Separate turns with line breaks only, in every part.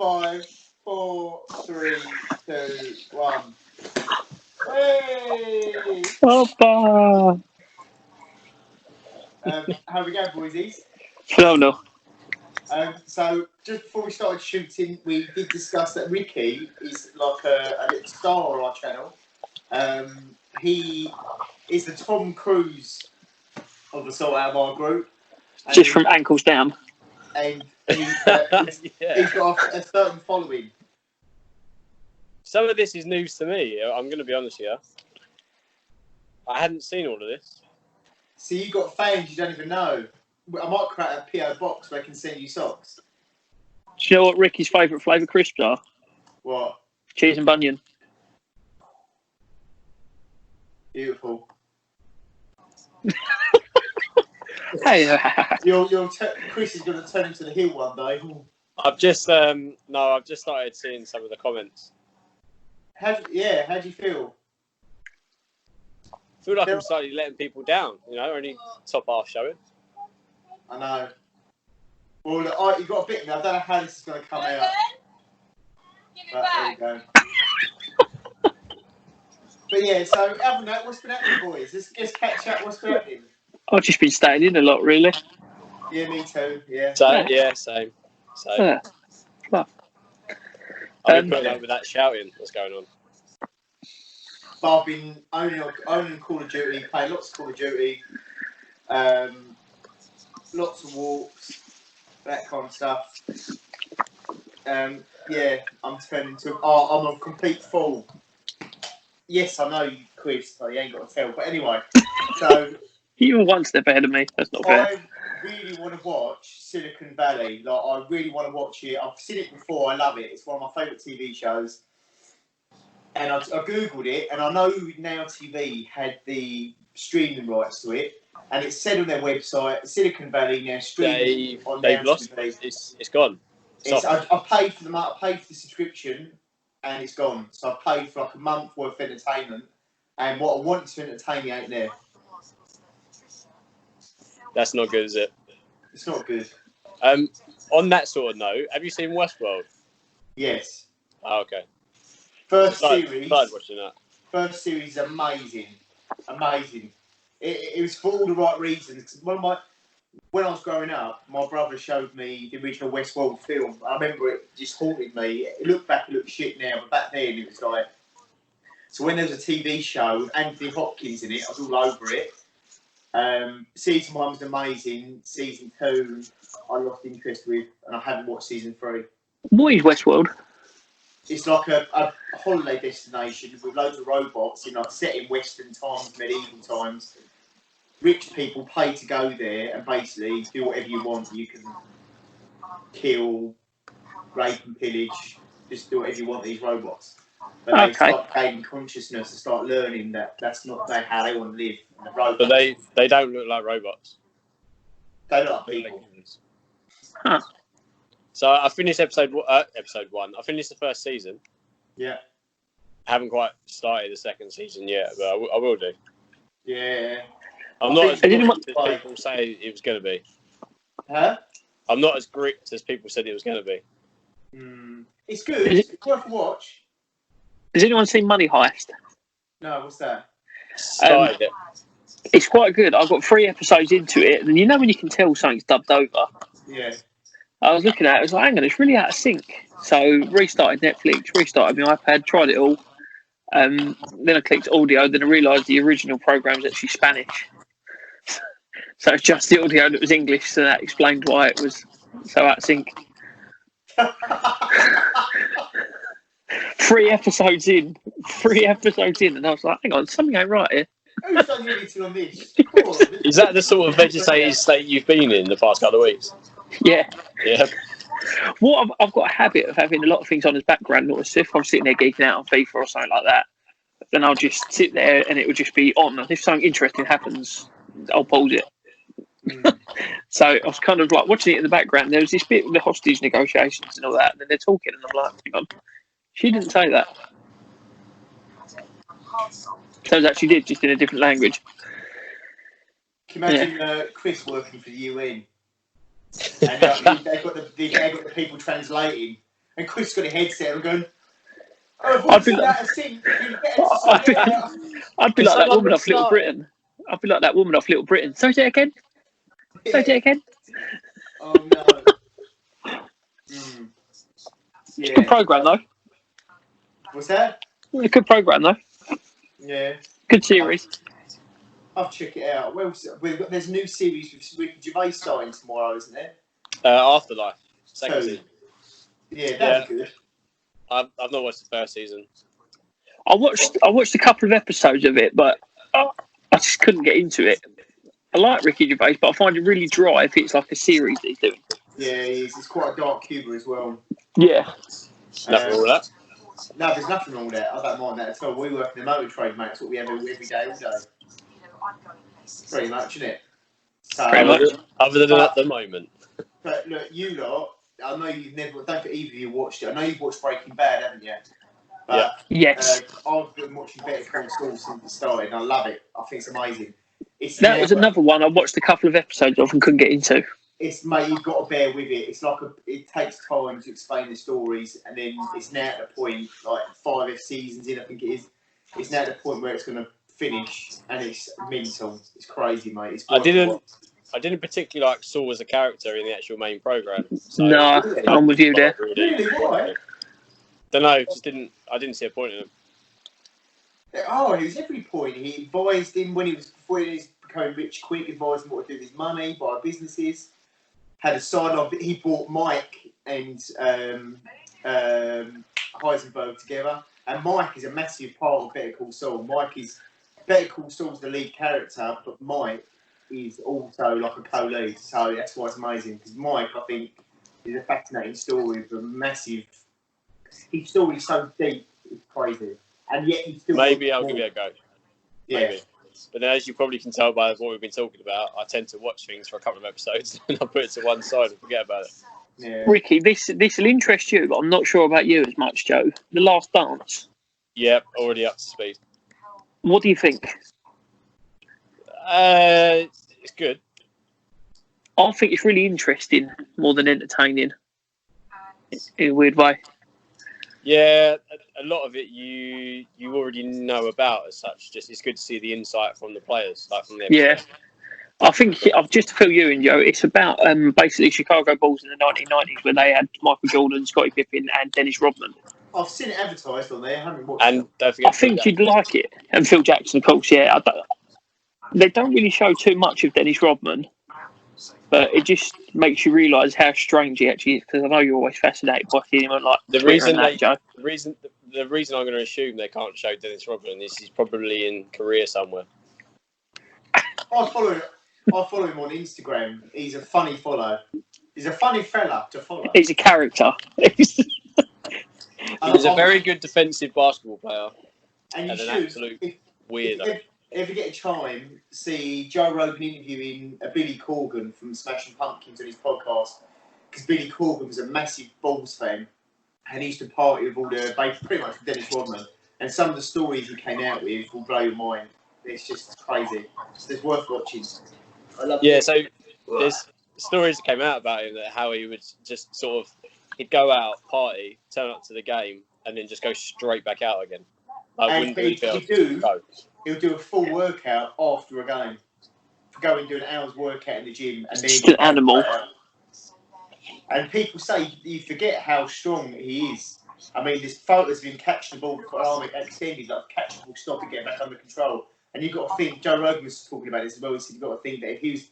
5, 4, 3, 2, 1. Hey!
Opa!
How we going, boysies?
Phenomenal.
So, just before we started shooting, we did discuss that Ricky is like a little star on our channel. He is the Tom Cruise of the sort out of our group.
Just from ankles down.
And he's got a certain following.
Some of this is news to me. I'm going to be honest here. I hadn't seen all of this.
So you've got fans you don't even know. I might create a PO box where I can send you socks.
Do you know what Ricky's favourite flavour crisps are?
What?
Cheese and bunion.
Beautiful.
Hey,
Chris is going to turn into the hill one day.
I've just started seeing some of the comments.
How do you feel?
I feel like I'm slightly letting people down. You know, only top half showing.
I know. Well, look, you've got a bit of me. I don't know how this is going to come out.
Give it back.
There you go. But yeah, so other than that, what's been happening, boys? Let's catch up. What's been happening?
I've just been staying in a lot, really.
Yeah, me too. Yeah.
Same.
Yeah. Well,
I've been putting up with that shouting that's going on.
But I've been owning Call of Duty, playing lots of Call of Duty, lots of walks, that kind of stuff. Yeah, I'm turning to. I'm a complete fool. Yes, I know you, Chris, so you ain't got to tell. But anyway, so
you were one step ahead of me. That's not fair.
I really want to watch Silicon Valley. Like, I really want to watch it. I've seen it before. I love it. It's one of my favourite TV shows. And I googled it, and I know Now TV had the streaming rights to it, and it said on their website, Silicon Valley now streaming on Now TV.
It's gone.
I paid for the subscription, and it's gone. So I paid for like a month worth of entertainment, and what I wanted to entertain me ain't there.
That's not good, is it?
It's not good.
On that sort of note, have you seen Westworld?
Yes.
Oh, okay.
First series.
Started watching that.
First series is amazing. It was for all the right reasons. When I was growing up, my brother showed me the original Westworld film. I remember it just haunted me. It looked shit now, but back then it was like. So when there was a TV show with Anthony Hopkins in it, I was all over it. Season 1 was amazing. Season 2, I lost interest with, and I haven't watched season 3.
What is Westworld?
It's like a holiday destination with loads of robots, set in Western times, medieval times. Rich people pay to go there and basically do whatever you want. You can kill, rape and pillage, just do whatever you want these robots. But they start gaining consciousness and start learning that that's not how they want to live. And the robots,
but they don't look like robots.
They look like people.
Huh.
So I finished episode 1. I finished the first season.
Yeah.
I haven't quite started the second season yet, but I will do.
Yeah.
I'm not as gripped as people say it was going to be.
Huh?
I'm not as gripped as people said it was going to be.
It's good. It's worth a watch.
Has anyone seen Money Heist?
No, what's that?
Started it.
It's quite good. I've got 3 episodes into it, and when you can tell something's dubbed over?
Yeah.
I was looking at it, I was like, hang on, it's really out of sync. So restarted Netflix, restarted my iPad, tried it all. Then I clicked audio, then I realised the original program's actually Spanish. So it's just the audio that was English, so that explained why it was so out of sync. 3 episodes in, and I was like, hang on, something ain't right here.
Who's done anything on this?
Is that the sort of vegetative state you've been in the past couple of weeks?
Yeah.
Yeah.
What I've got a habit of having a lot of things on as background noise. If I'm sitting there geeking out on FIFA or something like that, then I'll just sit there and it will just be on. And if something interesting happens, I'll pause it. So I was kind of like watching it in the background. There was this bit with the hostage negotiations and all that, and then they're talking, and I'm like, hang on, she didn't say that. Turns out she did, just in a different language.
Can you imagine Chris working for the UN? And they've got the people translating, And Chris got a headset and going, oh,
I'd be
like,
like-
that a sing? You get to sort it out.
I'd be
It's
like that
like
woman off Little
Start.
Britain. I'd be like that woman off Little Britain. Say it again. Say it again.
Oh, no. Mm.
It's a good
Yeah.
programme, though.
What's that?
A good programme, though.
Yeah.
Good series.
I'll check it out. Well, there's a new series with Ricky Gervais starting tomorrow, isn't there?
Afterlife, second
Two.
season.
Yeah, that'd be good.
I've not watched the first season.
I watched a couple of episodes of it, but I just couldn't get into it. I like Ricky Gervais, but I find it really dry if it's like a series that he's doing.
Yeah, it's quite a dark humour as well.
Yeah.
Nothing wrong with that.
No, there's nothing wrong with that. I don't mind that at all. We work in the motor trade, mate. It's what we have every day, all day. Pretty much, isn't it? So,
Pretty much.
Other than at the moment.
But look, you lot, I know you've never, don't think either of you watched it. I know you've watched Breaking Bad, haven't you? But,
Yes.
I've been watching Better Call Saul since it started, and I love it. I think it's amazing.
That was another one I watched a couple of episodes of and couldn't get into.
Mate, you've got to bear with it. It's like it takes time to explain the stories, and then it's now at the point, like 5 seasons in, I think it is. It's now at the point where it's going to finish, and it's mental. It's crazy, mate. It's
I didn't particularly like Saul as a character in the actual main program. So
No, I'm with you there.
Really? Why?
Don't know. I didn't see a point in him.
Oh, he was every point. He advised him before he was becoming rich quick, advised him what to do with his money, buy businesses. Had a side of it. He brought Mike and Heisenberg together. And Mike is a massive part of Better Call Saul. Better Call Saul's the lead character, but Mike is also like a co-lead. So that's why it's amazing. Because Mike, I think, is a fascinating story with a massive... His story's so deep, it's crazy. And yet he's still...
Maybe I'll give it a go.
Yeah.
Maybe. But as you probably can tell by what we've been talking about, I tend to watch things for a couple of episodes and I'll put it to one side and forget about it.
Yeah.
Ricky, this will interest you, but I'm not sure about you as much, Joe. The Last Dance.
Yep, already up to speed.
What do you think?
It's good.
I think it's really interesting more than entertaining in a weird way.
Yeah, a lot of it you already know about as such. Just it's good to see the insight from the players, like from them.
Yeah. I think, just to fill you in, Joe, it's about basically Chicago Bulls in the 1990s where they had Michael Jordan, Scottie Pippen and Dennis Rodman.
I've seen it advertised on there. I haven't watched
And
it.
don't forget,
I think you'd like it. And Phil Jackson, of course, yeah. They don't really show too much of Dennis Rodman, but it just makes you realise how strange he actually is, because I know you're always fascinated by seeing him on like
the
Twitter
reason
and that, Joe.
the reason I'm going to assume they can't show Dennis Rodman is he's probably in Korea somewhere.
I follow him on Instagram. He's a funny follow. He's a funny fella to follow.
He's a character.
He was a very good defensive basketball player
and
and
you
an
should,
absolute
if
weirdo.
you ever get a time, see Joe Rogan interviewing Billy Corgan from Smashing Pumpkins on his podcast, because Billy Corgan was a massive Bulls fan, and he used to party with all the pretty much Dennis Rodman, and some of the stories he came out with will blow your mind. It's just crazy. It's worth watching. I love
Yeah,
it.
so there's stories that came out about him that how he would just sort of he'd go out, party, turn up to the game, and then just go straight back out again. I wouldn't really feel
He'll do a full workout after a game. Go and do an hour's workout in the gym, and then
Just an animal.
And people say you forget how strong he is. I mean, there's photos of him catching the ball for arm extended, like catch the ball, stop it, get back under control. And you've got to think, Joe Rogan was talking about this as well. He said you've got to think that if he was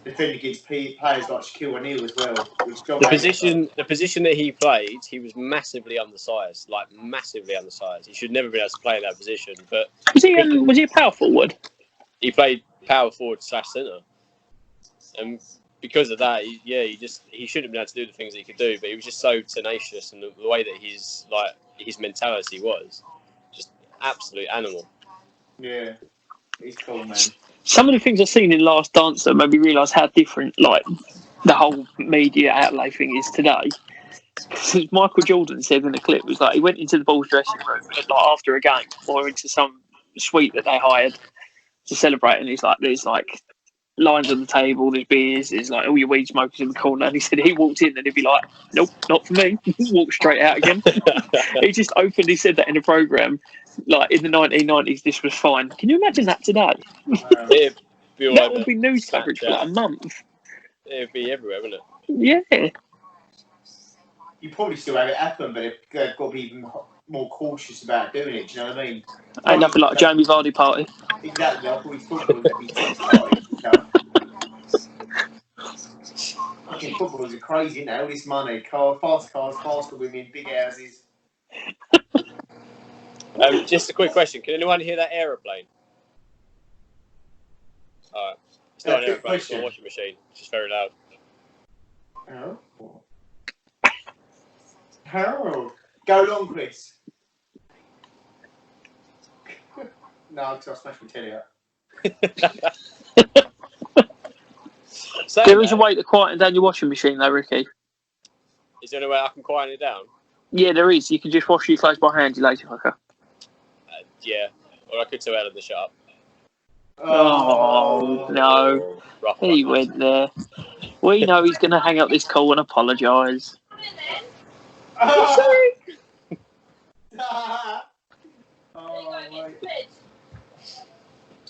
defending against players like Shaquille O'Neal as well,
the position that he played, he was massively undersized, like massively undersized. He should never be able to play in that position. But
Was he a power forward?
he played power forward / centre, and because of that, he shouldn't have been able to do the things that he could do. But he was just so tenacious, and the way that his mentality was just absolute animal.
Yeah, he's cool, man.
Some of the things I've seen in Last Dance that made me realise how different, like, the whole media outlay thing is today. Because Michael Jordan said in the clip, was like he went into the Bulls dressing room like after a game or into some suite that they hired to celebrate, and he's like, there's like lines on the table, there's beers, there's like all your weed smokers in the corner. And he said he walked in and he'd be like, nope, not for me. Walk straight out again. He just openly said that in a programme. Like in the 1990s, this was fine. Can you imagine that today?
It'd be all
That
over
would be news coverage for like a
Snapchat.
month.
It'd be everywhere, wouldn't it?
Yeah.
You probably still have it happen, but they've got to be even more cautious about doing it. Do you know what I mean?
Ain't nothing like a Jamie Vardy party.
Exactly. I thought his footballers would be sex parties and stuff. Fucking footballers are crazy now. All this money, fast cars, faster women, big houses.
Just a quick question. Can anyone hear that aeroplane? Alright. It's not an
Quick
aeroplane, it's
question.
a washing machine. It's just very loud.
Oh. Oh. Go long, Chris. No, because I smashed my telly up.
So,
There is a way to quieten down your washing machine, though, Ricky.
Is there any way I can quieten it down?
Yeah, there is. You can just wash your clothes by hand, you lazy fucker.
Yeah. Or I could tell Ellen to shut up.
Oh, no.
Rough
He
one.
went there. We know he's going to hang up this call and apologise.
Oh, mate.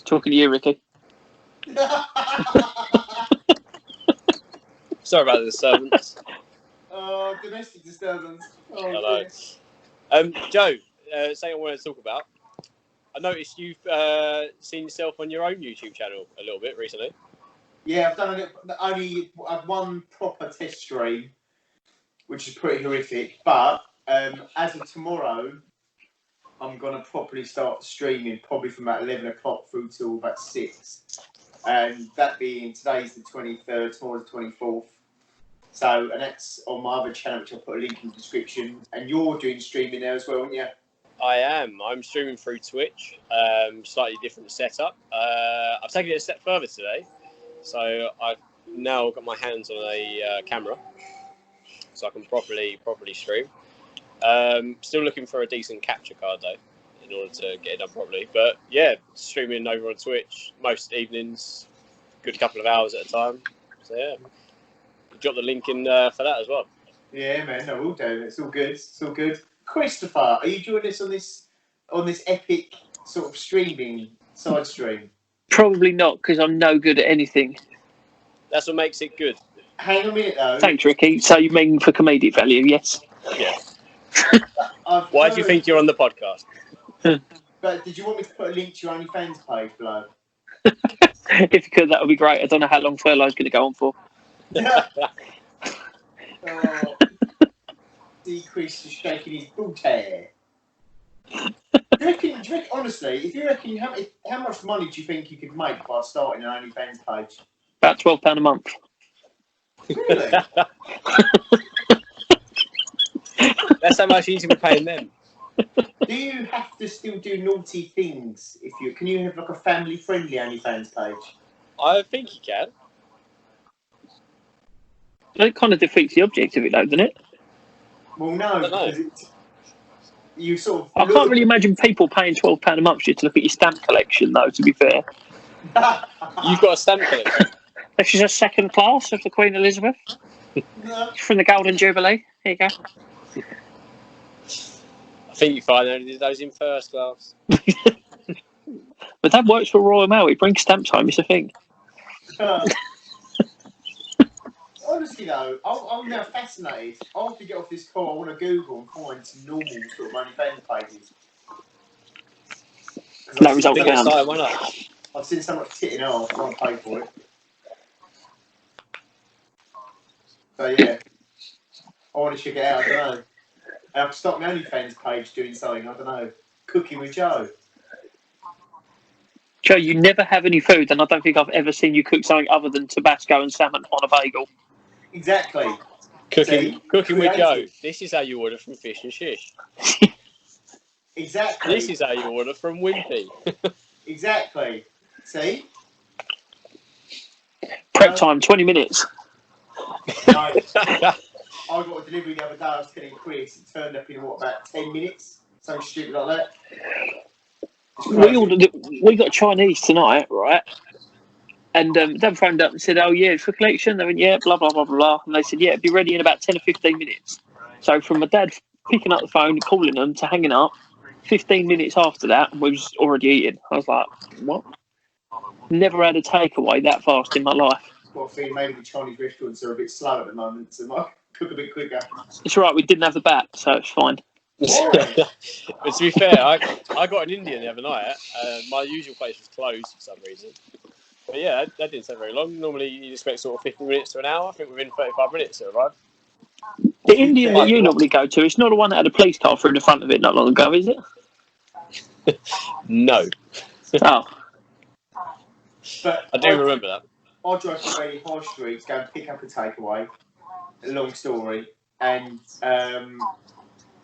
Talking to you, Ricky.
Sorry about the disturbance.
Oh, domestic disturbance. Oh,
Hello.
dear.
Joe, something I wanted to talk about. I noticed you've seen yourself on your own YouTube channel a little bit recently.
Yeah, I've done I've one proper test stream, which is pretty horrific. But as of tomorrow, I'm gonna properly start streaming, probably from about 11 o'clock through till about 6. And that being today's the 23rd, tomorrow's the 24th. So, and that's on my other channel, which I'll put a link in the description. And you're doing streaming there as well, aren't you?
I am. I'm streaming through Twitch. Slightly different setup. I've taken it a step further today. So I've now got my hands on a camera, so I can properly stream. Still looking for a decent capture card though, in order to get it done properly. But yeah, streaming over on Twitch most evenings, good couple of hours at a time. So yeah, drop the link in for that as well.
Yeah, man, I will do. It's all good. It's all good. Christopher, are you joining us on this epic sort of streaming side stream?
Probably not, because I'm no good at anything.
That's what makes it good.
Hang on a minute though.
Thanks, Ricky. So you mean for comedic value, yes?
Yeah.
I've
Why do you
heard-
think you're on the podcast?
But did you want me to put a link to your OnlyFans page below?
If you could, that would be great. I don't know how long furlough's going to go on for.
Oh, see Chris just shaking his booty. Do you reckon, honestly, if you reckon how much money do you think you could make by starting an OnlyFans page?
About £12 a month.
Really?
That's how much you should be paying them.
Do you have to still do naughty things? Can you have like a family-friendly OnlyFans page?
I think you can.
It kind of defeats the object of it, though, doesn't it?
Well, no, because you sort of.
I can't really imagine people paying £12 a month just to look at your stamp collection, though, to be fair.
You've got a stamp collection.
This is a second class of the Queen Elizabeth
No.
from the Golden Jubilee. Here you go.
I think you find those in first class.
But that works for Royal Mail. He brings stamps home, it's a thing.
Honestly though, I'm now fascinated. I'll have to get off this call. I want to Google and find some normal sort of OnlyFans pages.
No result
Big
found.
exciting, why not?
I've seen so much titting off. I want to pay for it. So yeah, I want to check it out. I don't know. And I can start my OnlyFans page doing something. I don't know. Cooking with Joe.
Joe, you never have any food, and I don't think I've ever seen you cook something other than Tabasco and salmon on a bagel.
Exactly.
Cooking with
creative.
Joe. This is how you order from Fish and Shish.
Exactly.
This is how you order from Wimpy.
Exactly. See?
Prep time, 20 minutes.
No. I got a delivery the other day. I was telling Chris it turned up in about 10 minutes. Something stupid like that.
We got Chinese tonight, right? And Dad phoned up and said, "Oh yeah, for collection." They went, "Yeah, blah blah blah blah blah." And they said, "Yeah, it'll be ready in about 10 or 15 minutes." So from my dad picking up the phone, calling them to hanging up, 15 minutes after that, we was already eating. I was like, "What?" Never had a takeaway that fast in my life.
Well, I think maybe the Chinese restaurants are a bit slow at the moment, so might cook a bit quicker.
It's all right. We didn't have the bat, so it's fine.
Why?
But to be fair, I got an Indian the other night. My usual place was closed for some reason. But yeah, that didn't take very long. Normally, you'd expect sort of 15 minutes to an hour. I think within 35 minutes it arrived.
The Indian that you normally go to, it's not the one that had a police car through the front of it not long ago, is it?
No.
Oh.
But
I do remember that.
I drive to Bailey High Street to go and pick up a takeaway. A long story. And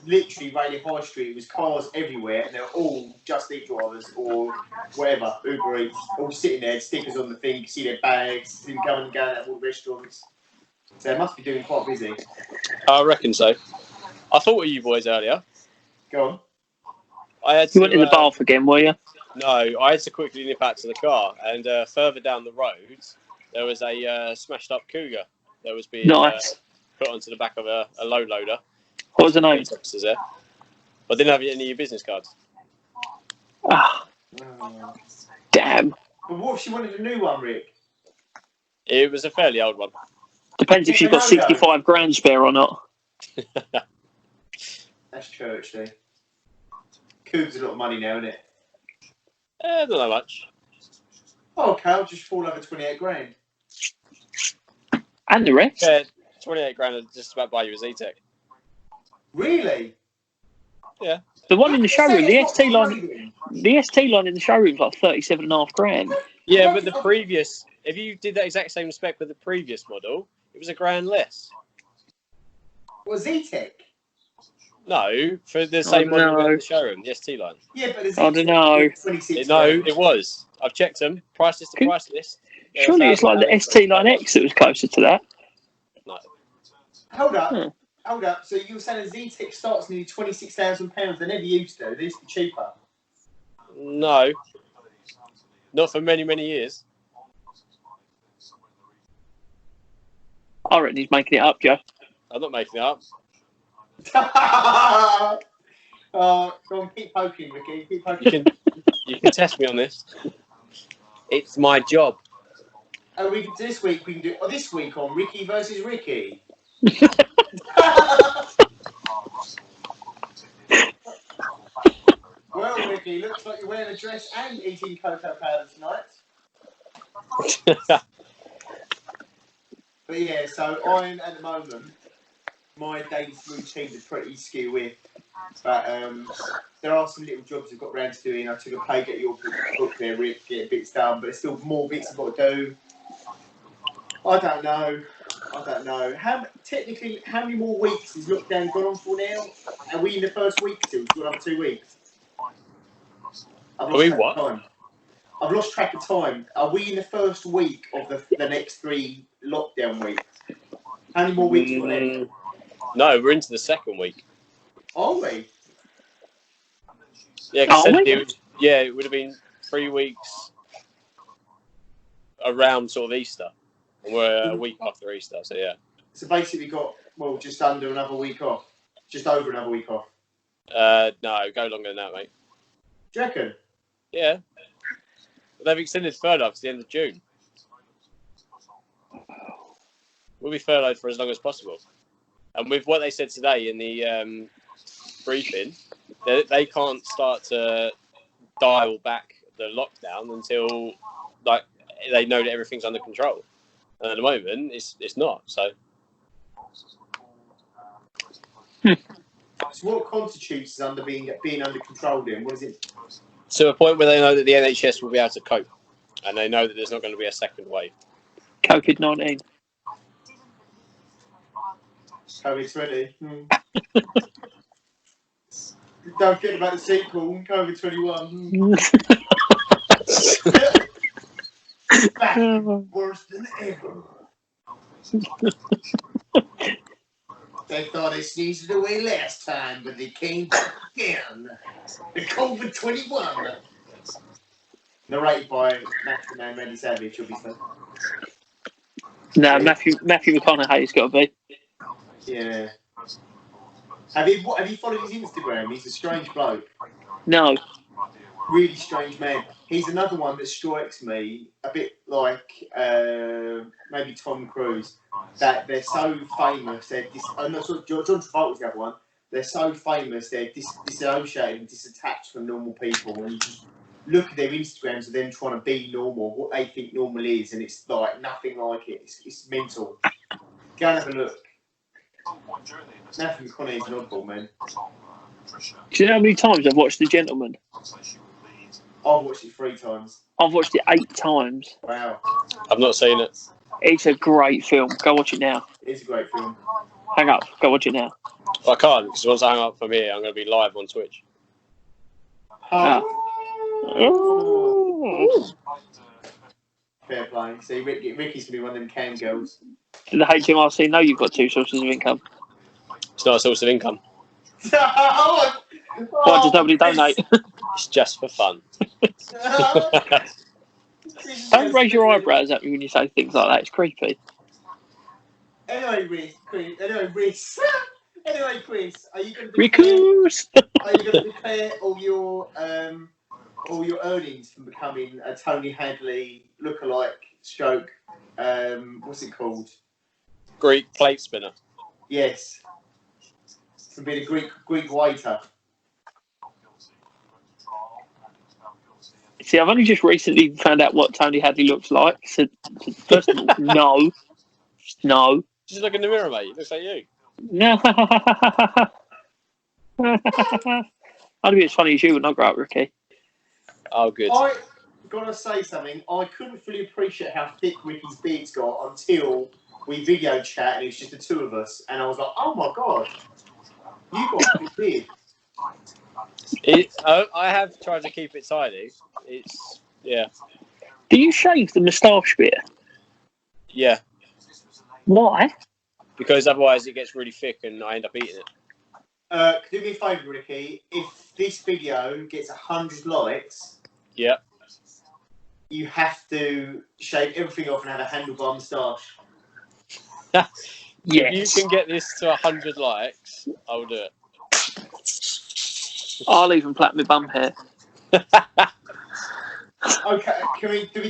literally, Bailey High Street was cars everywhere, and they're all Just Eat drivers or whatever, Uber Eats, all sitting there, stickers on the thing, you see their bags, them coming and going at all the restaurants. So they must be doing quite busy.
I reckon so. I thought of you boys earlier.
Go on.
You went in the bath again, were you?
No, I had to quickly nip out to the car, and further down the road, there was a smashed up Cougar that was being put onto the back of a low loader.
What was the name?
Officers there. I didn't have any of your business cards.
Ah, damn.
But what if she wanted a new one, Rick?
It was a fairly old one.
Depends if she's got 65 grand spare or not.
That's churchy. Cougar's a lot of money now, isn't it?
Not that much.
Oh, okay, I'll just fall over 28 grand.
And the rest?
Yeah, 28 grand would just about buy you a Z-Tech.
Really?
Yeah.
The one in the showroom, the ST line in the showroom is like 37.5 grand.
Yeah, but the previous, if you did that exact same spec with the previous model, it was $1,000 less.
What, Z-Tech?
No, for the same model in the showroom, the ST line.
Yeah, but the
I don't know.
26
No,
grand.
it was. I've checked them. Price list to price list.
Surely it's like the ST line X that was closer to that.
No.
Hold up. Hold up. So you were saying a Z-Tech starts nearly £26,000? They never used to. They used to be cheaper.
No. Not for many, many years.
I reckon he's making it up, Joe.
I'm not making it up.
Go on, keep poking, Ricky. Keep poking.
You can test me on this. It's my job.
Oh, this week we can do. Oh, this week on Ricky versus Ricky. Well, Ricky, looks like you're wearing a dress and eating cocoa powder tonight. But yeah, so I'm at the moment. My daily routine is pretty skew with, but there are some little jobs I've got round to doing. I took a pay, get your book there, Rick, get bits done, but there's still more bits I've got to do. I don't know. Technically, how many more weeks is lockdown gone on for now? Are we in the first week still? We've got another 2 weeks. I've lost track of time. Are we in the first week of the next 3 lockdown weeks? How many more weeks got left?
No, we're into the second week.
Are we?
Yeah, it would have been 3 weeks around sort of Easter. And we're a week after Easter, so yeah. So
basically got, just under another week off. Just over another week off.
No, go longer than that, mate.
Do you reckon?
Yeah. But they've extended furlough to the end of June. We'll be furloughed for as long as possible. And with what they said today in the briefing, they can't start to dial back the lockdown until they know that everything's under control. And at the moment, it's not. So.
So what constitutes as being under control then? What is it?
To a point where they know that the NHS will be able to cope, and they know that there's not going to be a second wave.
COVID-19.
COVID-20. Don't forget about the sequel, COVID-21. Back, worse than ever. They thought they sneezed it away last time, but they came back again. The COVID-21. Narrated by Matthew and Randy Savage, obviously.
No, Matthew McConaughey's got to be.
Yeah. Have you followed his Instagram? He's a strange bloke.
No.
Really strange man. He's another one that strikes me a bit like maybe Tom Cruise. That they're so famous. They're John Travolta's the other one. They're so famous. They're dissociated and disattached from normal people. And you just look at their Instagrams of them trying to be normal, what they think normal is, and it's like nothing like it. It's mental. Go and have a look. Matthew McConaughey's an oddball, man.
Do you know how many times I've watched The Gentleman?
I've watched it 3 times.
I've watched it 8 times.
Wow.
I've not seen it.
It's a great film. Go watch it now.
It's a great film.
Hang up. Go watch it now.
I can't, because once I hang up from here, I'm going to be live on Twitch.
Oh.
Fair play. See, Ricky's going to be one of them cam girls.
Did the HMRC know you've got 2 sources of income?
It's not a source of income.
Why does nobody donate?
It's just for fun.
Don't raise your eyebrows at me when you say things like that. It's creepy.
Anyway, Chris. Anyway, Chris, are you going to
Rickoos!
declare all your earnings from becoming a Tony Hadley lookalike stroke? What's it called?
Greek plate spinner.
Yes. From being a Greek waiter.
See, I've only just recently found out what Tony Hadley looks like. So first of all, no.
Just look in the mirror, mate. It looks like you.
No. I'd be as funny as you when I grow up, Ricky.
Oh, good.
I gotta say something. I couldn't fully appreciate how thick Ricky's beard's got until we video chat and it was just the 2 of us, and I was like, "Oh my god, you got a big beard."
I have tried to keep it tidy. It's
Do you shave the moustache bit?
Yeah,
Why?
because otherwise it gets really thick and I end up eating it.
Do me a favour, Ricky. If this video gets 100 likes,
Yeah.
you have to shave everything off and have a handlebar moustache.
Yes.
If you can get this to 100 likes, I'll do it.
I'll even plait my bum hair.
Okay, can we do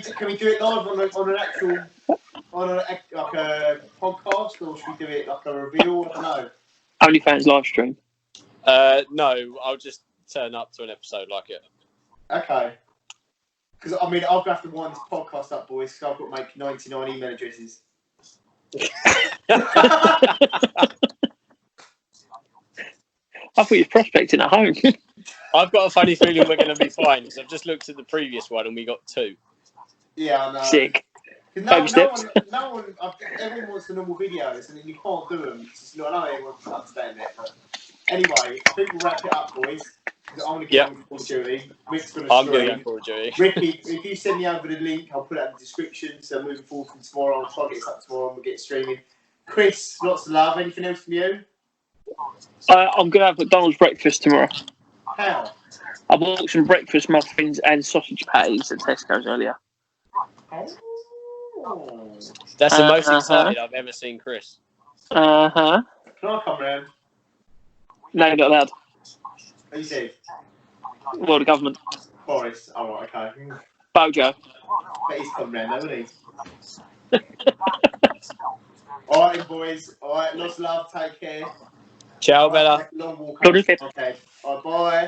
it live on an actual like a podcast, or should we do it like a reveal? I don't know.
OnlyFans live stream.
No, I'll just turn up to an episode like it.
Okay. Because I'll have to wind this podcast up, boys. Because I've got to make 99 email addresses.
I thought you were prospecting at home.
I've got a funny feeling we're going to be fine because I've just looked at the previous one and we got 2.
Yeah, I know.
Sick.
Everyone wants the normal videos, and then you can't do them. It's just, I know everyone can understand it. But anyway, I think we'll wrap it up, boys. I'm going to get on with Call of Duty. Rick's going to
I'm going to
stream.
get Call of Duty.
Ricky, if you send me over the link, I'll put it in the description. So moving forward from tomorrow, I'll try to get it up tomorrow and we'll get streaming. Chris, lots of love. Anything else from you?
I'm going to have McDonald's breakfast tomorrow.
How?
I bought some breakfast muffins and sausage patties at Tesco's earlier.
Oh.
That's the most excited I've ever seen Chris.
Uh-huh.
Can I come round?
No, you're not allowed.
Who said?
Well, the government.
Boris. Oh, right, okay.
Bojo.
But he's come round, though, isn't he? All right, boys. All right, lots of love. Take care.
Ciao, Bella.
Long walk.
Go to sleep.
Okay. All right, bye.